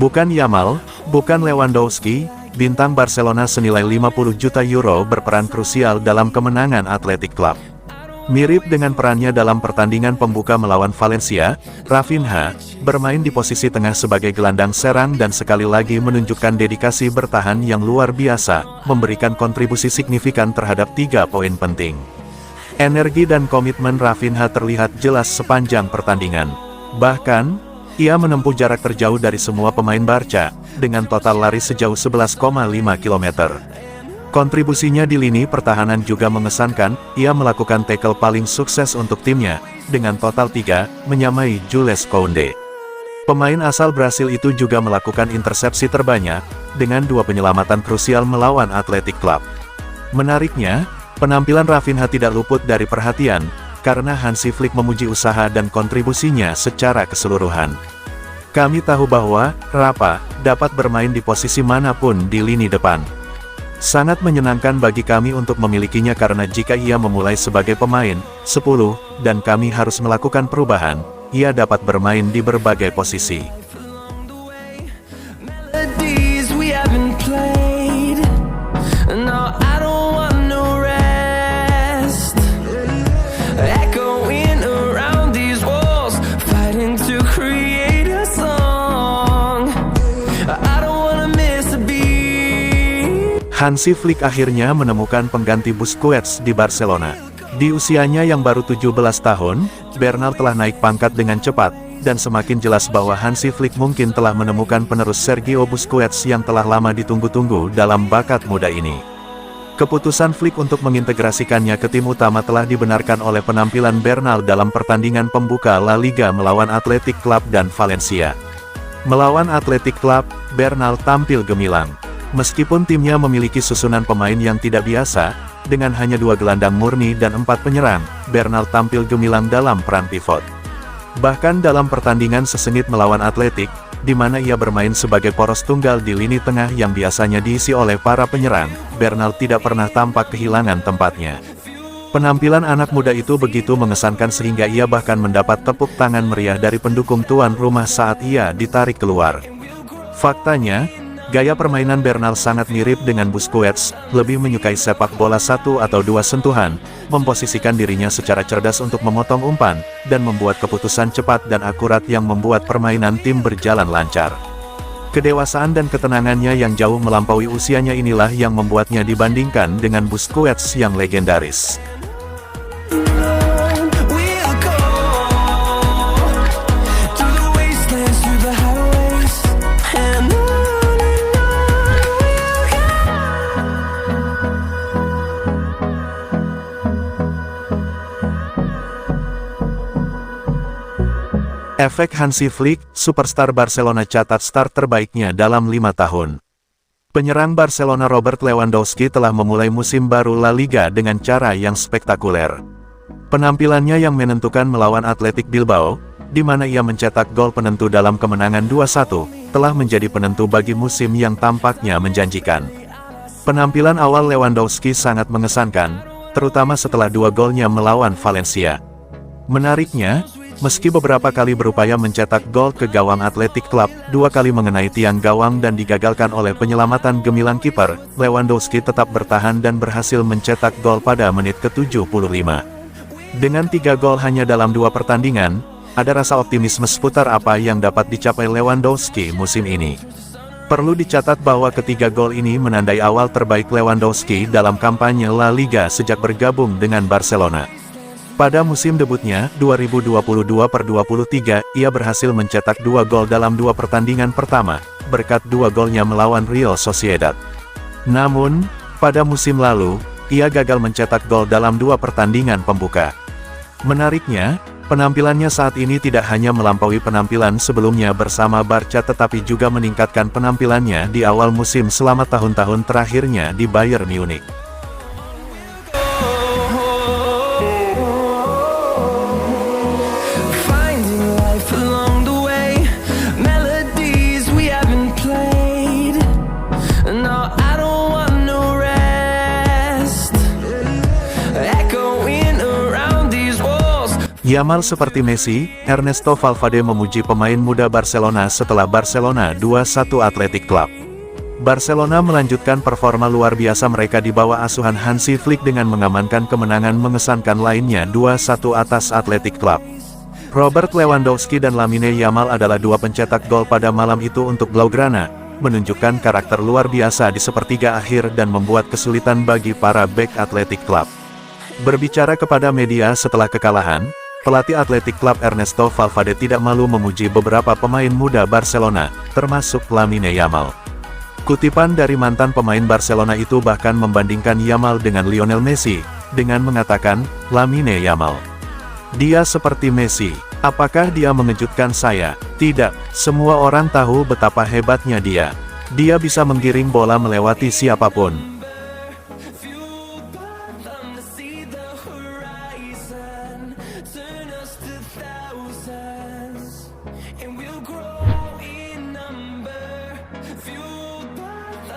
Bukan Yamal, bukan Lewandowski, bintang Barcelona senilai 50 juta euro berperan krusial dalam kemenangan Athletic Club. Mirip dengan perannya dalam pertandingan pembuka melawan Valencia, Rafinha bermain di posisi tengah sebagai gelandang serang dan sekali lagi menunjukkan dedikasi bertahan yang luar biasa, memberikan kontribusi signifikan terhadap 3 poin penting. Energi dan komitmen Rafinha terlihat jelas sepanjang pertandingan. Bahkan, ia menempuh jarak terjauh dari semua pemain Barca, dengan total lari sejauh 11,5 km. Kontribusinya di lini pertahanan juga mengesankan, ia melakukan tackle paling sukses untuk timnya, dengan total 3, menyamai Jules Koundé. Pemain asal Brasil itu juga melakukan intersepsi terbanyak, dengan 2 penyelamatan krusial melawan Athletic Club. Menariknya, penampilan Rafinha tidak luput dari perhatian, karena Hansi Flick memuji usaha dan kontribusinya secara keseluruhan. Kami tahu bahwa Rafa dapat bermain di posisi manapun di lini depan. Sangat menyenangkan bagi kami untuk memilikinya karena jika ia memulai sebagai pemain 10, dan kami harus melakukan perubahan, ia dapat bermain di berbagai posisi. Hansi Flick akhirnya menemukan pengganti Busquets di Barcelona. Di usianya yang baru 17 tahun, Bernal telah naik pangkat dengan cepat, dan semakin jelas bahwa Hansi Flick mungkin telah menemukan penerus Sergio Busquets yang telah lama ditunggu-tunggu dalam bakat muda ini. Keputusan Flick untuk mengintegrasikannya ke tim utama telah dibenarkan oleh penampilan Bernal dalam pertandingan pembuka La Liga melawan Athletic Club dan Valencia. Melawan Athletic Club, Bernal tampil gemilang. Meskipun timnya memiliki susunan pemain yang tidak biasa, dengan hanya 2 gelandang murni dan 4 penyerang, Bernal tampil gemilang dalam peran pivot. Bahkan dalam pertandingan sesengit melawan Athletic, di mana ia bermain sebagai poros tunggal di lini tengah yang biasanya diisi oleh para penyerang, Bernal tidak pernah tampak kehilangan tempatnya. Penampilan anak muda itu begitu mengesankan sehingga ia bahkan mendapat tepuk tangan meriah dari pendukung tuan rumah saat ia ditarik keluar. Faktanya, gaya permainan Bernal sangat mirip dengan Busquets, lebih menyukai sepak bola 1 atau 2 sentuhan, memposisikan dirinya secara cerdas untuk memotong umpan, dan membuat keputusan cepat dan akurat yang membuat permainan tim berjalan lancar. Kedewasaan dan ketenangannya yang jauh melampaui usianya inilah yang membuatnya dibandingkan dengan Busquets yang legendaris. Efek Hansi Flick, superstar Barcelona catat start terbaiknya dalam 5 tahun. Penyerang Barcelona Robert Lewandowski telah memulai musim baru La Liga dengan cara yang spektakuler. Penampilannya yang menentukan melawan Athletic Bilbao, di mana ia mencetak gol penentu dalam kemenangan 2-1, telah menjadi penentu bagi musim yang tampaknya menjanjikan. Penampilan awal Lewandowski sangat mengesankan, terutama setelah 2 golnya melawan Valencia. Menariknya, meski beberapa kali berupaya mencetak gol ke gawang Athletic Club, 2 kali mengenai tiang gawang dan digagalkan oleh penyelamatan gemilang kiper, Lewandowski tetap bertahan dan berhasil mencetak gol pada menit ke-75. Dengan 3 gol hanya dalam 2 pertandingan, ada rasa optimisme seputar apa yang dapat dicapai Lewandowski musim ini. Perlu dicatat bahwa ketiga gol ini menandai awal terbaik Lewandowski dalam kampanye La Liga sejak bergabung dengan Barcelona. Pada musim debutnya, 2022-23, ia berhasil mencetak 2 gol dalam 2 pertandingan pertama, berkat 2 golnya melawan Real Sociedad. Namun, pada musim lalu, ia gagal mencetak gol dalam 2 pertandingan pembuka. Menariknya, penampilannya saat ini tidak hanya melampaui penampilan sebelumnya bersama Barca tetapi juga meningkatkan penampilannya di awal musim selama tahun-tahun terakhirnya di Bayern Munich. Yamal seperti Messi, Ernesto Valverde memuji pemain muda Barcelona setelah Barcelona 2-1 Athletic Club. Barcelona melanjutkan performa luar biasa mereka di bawah asuhan Hansi Flick dengan mengamankan kemenangan mengesankan lainnya 2-1 atas Athletic Club. Robert Lewandowski dan Lamine Yamal adalah dua pencetak gol pada malam itu untuk Blaugrana, menunjukkan karakter luar biasa di sepertiga akhir dan membuat kesulitan bagi para bek Athletic Club. Berbicara kepada media setelah kekalahan, pelatih Athletic Club Ernesto Valverde tidak malu memuji beberapa pemain muda Barcelona, termasuk Lamine Yamal. Kutipan dari mantan pemain Barcelona itu bahkan membandingkan Yamal dengan Lionel Messi, dengan mengatakan, "Lamine Yamal. Dia seperti Messi. Apakah dia mengejutkan saya? Tidak, semua orang tahu betapa hebatnya dia. Dia bisa menggiring bola melewati siapapun." Turn us to thousands.